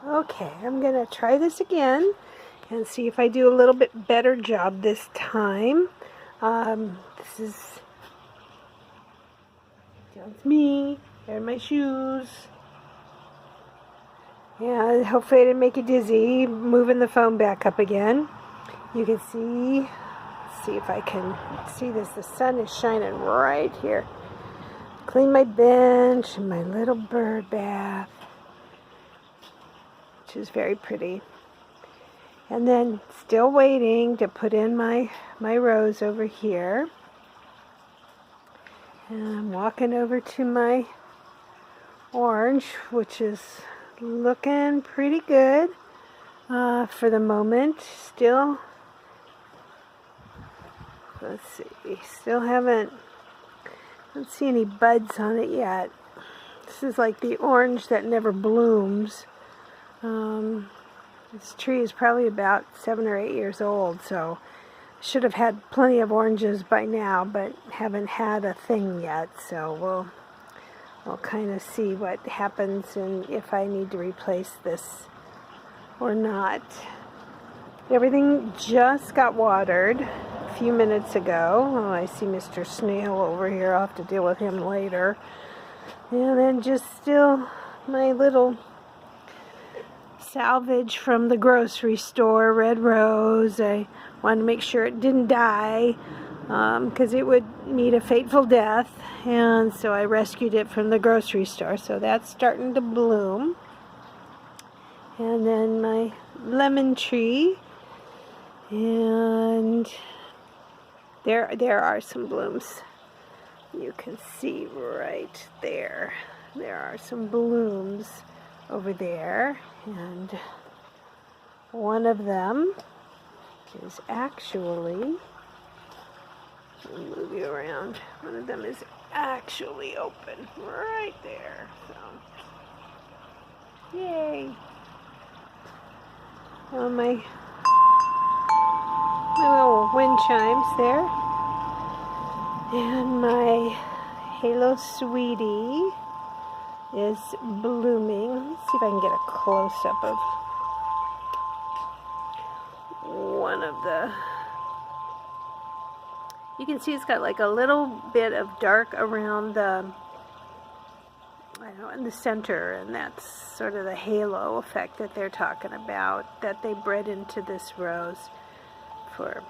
Okay, I'm going to try this again and see if I do a little bit better job this time. That's me. There are my shoes. Yeah, hopefully I didn't make you dizzy. Moving the phone back up again. You can see, let's see if I can see this. The sun is shining right here. Clean my bench and my little bird bath, which is very pretty. And then still waiting to put in my rose over here. And I'm walking over to my orange, which is looking pretty good for the moment. Still, let's see, still don't see any buds on it yet. This is like the orange that never blooms. This tree is probably about 7 or 8 years old, so should have had plenty of oranges by now, but haven't had a thing yet. So we'll kind of see what happens and if I need to replace this or not. Everything just got watered a few minutes ago. Oh, I see Mr. Snail over here. I'll have to deal with him later. And then just still my little salvage from the grocery store, red rose. I wanted to make sure it didn't die because it would meet a fateful death, and so I rescued it from the grocery store. So that's starting to bloom. And then my lemon tree, and there are some blooms. You can see right there. There are some blooms over there, and one of them is actually, let me move you around, one of them is actually open right there, so yay. Oh, my little wind chimes there, and my Halo Sweetie is blooming. Let's see if I can get a close-up of one of the... You can see it's got like a little bit of dark around the, I don't know, in the center, and that's sort of the halo effect that they're talking about, that they bred into this rose for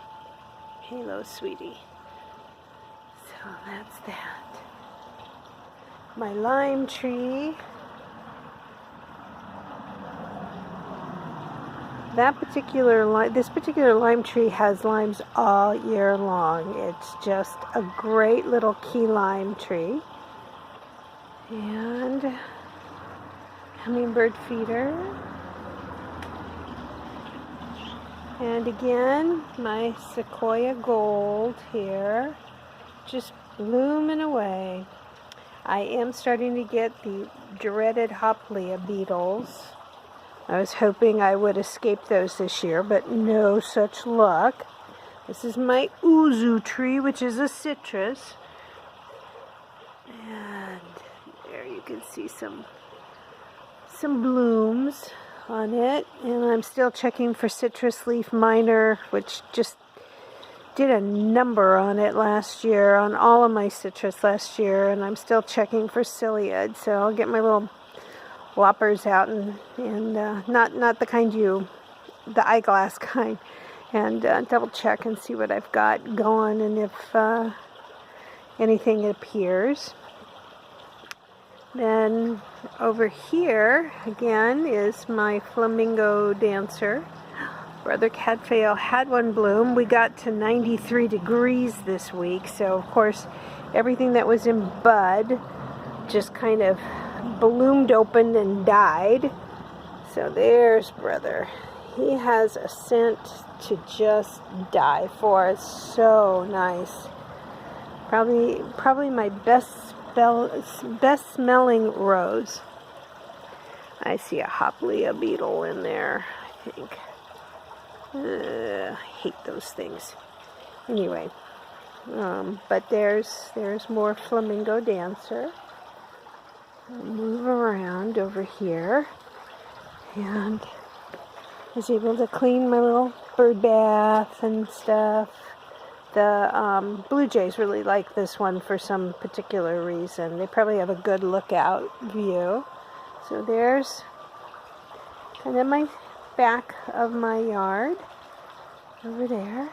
Halo Sweetie. So that's that. My lime tree, this particular lime tree has limes all year long. It's just a great little key lime tree. And hummingbird feeder. And again, my sequoia gold here, just blooming away. I am starting to get the dreaded Hoplea beetles. I was hoping I would escape those this year, but no such luck. This is my uzu tree, which is a citrus. And there you can see some blooms on it. And I'm still checking for citrus leaf miner, which just did a number on it last year, on all of my citrus last year, and I'm still checking for psyllid, so I'll get my little loppers out and not the kind the eyeglass kind, and double check and see what I've got going and if anything appears. Then over here again is my flamingo dancer. Brother Cadfael had one bloom. We got to 93 degrees this week, so of course everything that was in bud just kind of bloomed open and died. So there's Brother. He has a scent to just die for. It's so nice. Probably my best smelling rose. I see a Hoplea beetle in there, I think. I hate those things. Anyway, but there's more flamingo dancer. I'll move around over here, And I was able to clean my little bird bath and stuff. The blue jays really like this one for some particular reason. They probably have a good lookout view. So there's kind of my back of my yard over there.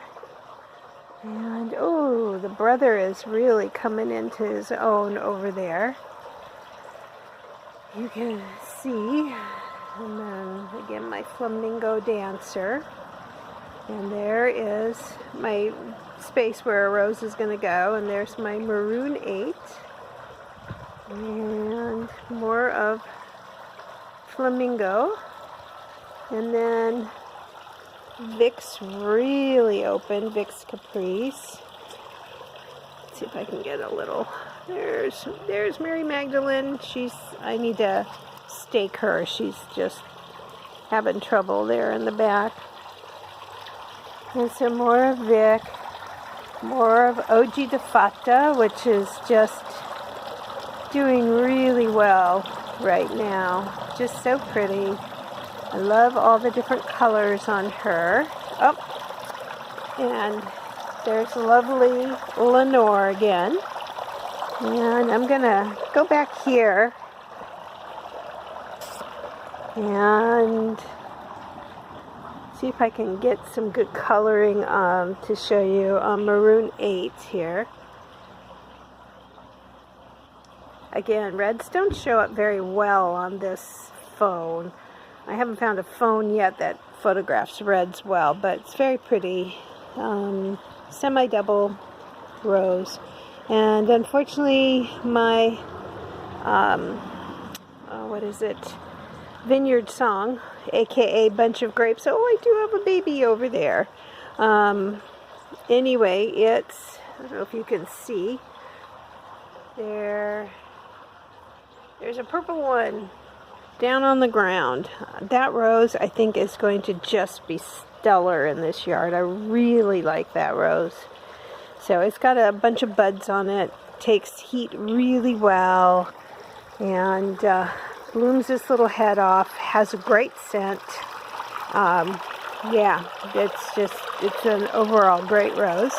And oh, the brother is really coming into his own over there. You can see. And then again, my flamingo dancer. And there is my space where a rose is going to go. And there's my maroon 8. And more of flamingo. And then Vic's really open, Vic's Caprice. Let's see if I can get a little. There's Mary Magdalene. I need to stake her. She's just having trouble there in the back. And some more of Vic. More of OG DeFata, which is just doing really well right now. Just so pretty. I love all the different colors on her. Oh, and there's lovely Lenore again. And I'm going to go back here and see if I can get some good coloring to show you maroon 8 here. Again, reds don't show up very well on this phone. I haven't found a phone yet that photographs reds well, but it's very pretty. Semi-double rose. And unfortunately, my, Vineyard Song, aka Bunch of Grapes. Oh, I do have a baby over there. Anyway, I don't know if you can see. There's a purple one down on the ground. That rose, I think, is going to just be stellar in this yard. I really like that rose. So it's got a bunch of buds on it, takes heat really well, and blooms this little head off, has a great scent. Yeah, it's an overall great rose.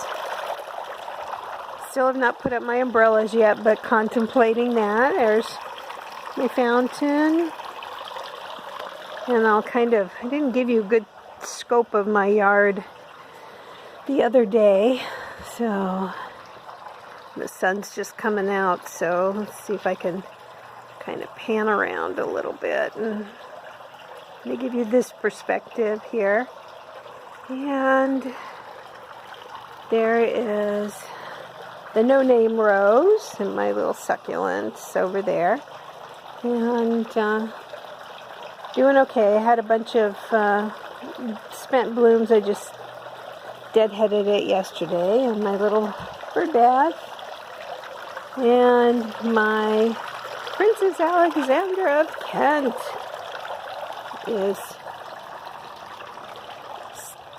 Still have not put up my umbrellas yet, but contemplating that. There's my fountain. And I didn't give you a good scope of my yard the other day. So the sun's just coming out. So let's see if I can kind of pan around a little bit. And let me give you this perspective here. And there is the no-name rose and my little succulents over there. And doing okay. I had a bunch of spent blooms. I just deadheaded it yesterday. And my little bird bath. And my Princess Alexandra of Kent is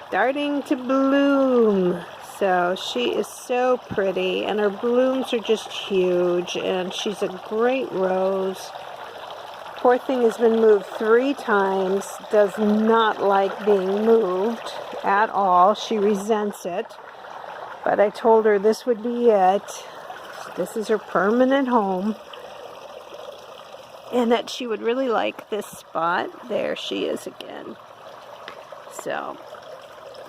starting to bloom. So she is so pretty. And her blooms are just huge. And she's a great rose. Poor thing has been moved 3 times, does not like being moved at all. She resents it. But I told her this would be it. This is her permanent home. And that she would really like this spot. There she is again. So,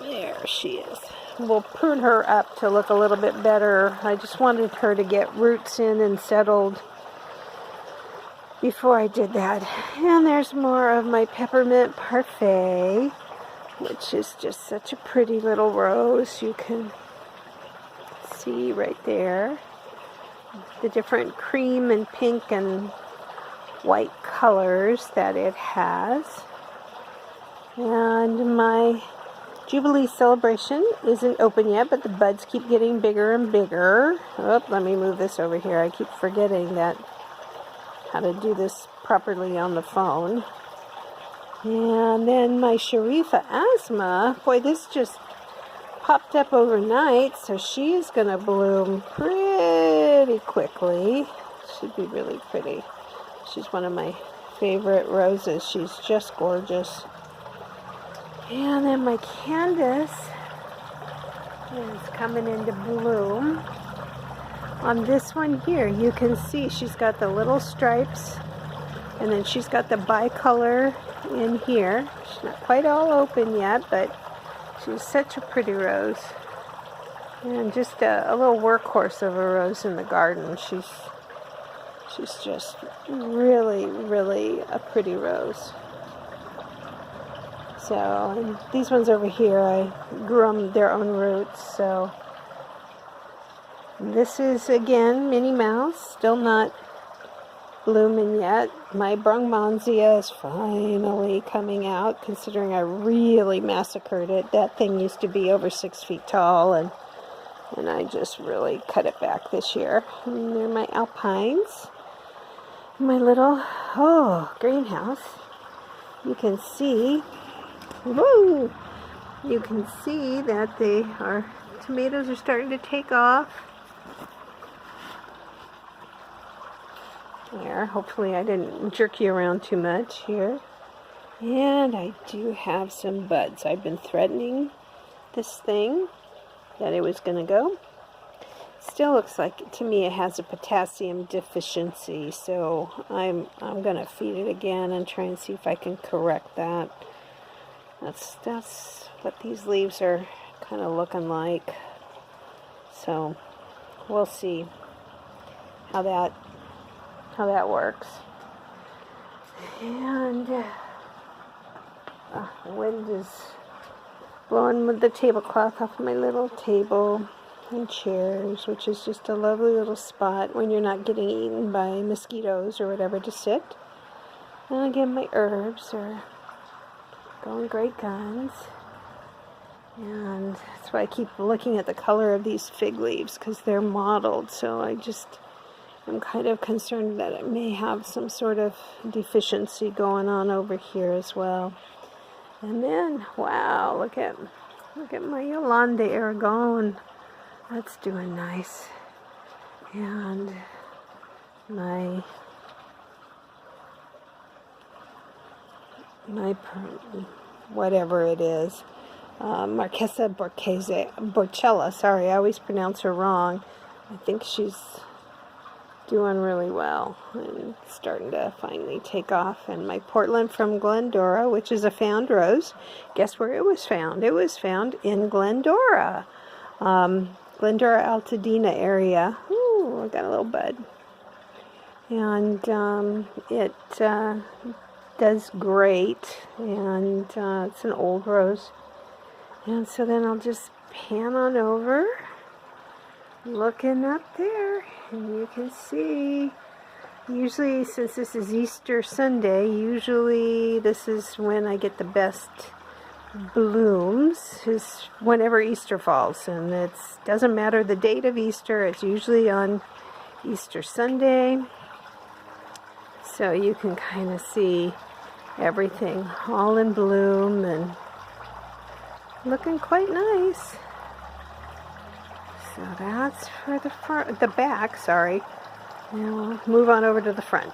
there she is. We'll prune her up to look a little bit better. I just wanted her to get roots in and settled before I did that. And there's more of my peppermint parfait, which is just such a pretty little rose. You can see right there the different cream and pink and white colors that it has. And my Jubilee celebration isn't open yet, but the buds keep getting bigger and bigger. Oh, let me move this over here. I keep forgetting how to do this properly on the phone. And then my Sharifa Asma, boy, this just popped up overnight, so she is going to bloom pretty quickly. Should be really pretty. She's one of my favorite roses. She's just gorgeous. And then my Candace is coming into bloom. On this one here, you can see she's got the little stripes, and then she's got the bicolor in here. She's not quite all open yet, but she's such a pretty rose. And just a little workhorse of a rose in the garden. She's just really, really a pretty rose. So, and these ones over here, I grew them their own roots. So, this is again Minnie Mouse, still not blooming yet. My Brungmansia is finally coming out, considering I really massacred it. That thing used to be over 6 feet tall, and I just really cut it back this year. And there are my alpines. My little, greenhouse. You can see, whoa! You can see that our tomatoes are starting to take off. There, hopefully I didn't jerk you around too much here. And I do have some buds. I've been threatening this thing that it was going to go. Still looks like, to me, it has a potassium deficiency, so I'm going to feed it again and try and see if I can correct that. That's what these leaves are kind of looking like. So we'll see how that works. And the wind is blowing with the tablecloth off my little table and chairs, which is just a lovely little spot when you're not getting eaten by mosquitoes or whatever to sit. And again, my herbs are going great guns. And that's why I keep looking at the color of these fig leaves, because they're mottled. So I'm kind of concerned that it may have some sort of deficiency going on over here as well. And then, wow, look at my Yolanda Aragon. That's doing nice. And my whatever it is, Marquesa Borchella, sorry, I always pronounce her wrong. I think she's doing really well and starting to finally take off. And my Portland from Glendora, which is a found rose, guess where it was found? It was found in Glendora. Glendora Altadena area. Ooh, I got a little bud. And it does great, and it's an old rose. And so then I'll just pan on over, looking up there, and you can see, usually since this is Easter Sunday, usually this is when I get the best blooms, is whenever Easter falls. And it doesn't matter the date of Easter, it's usually on Easter Sunday. So you can kind of see everything all in bloom and looking quite nice. So that's for the back, sorry. Now we'll move on over to the front.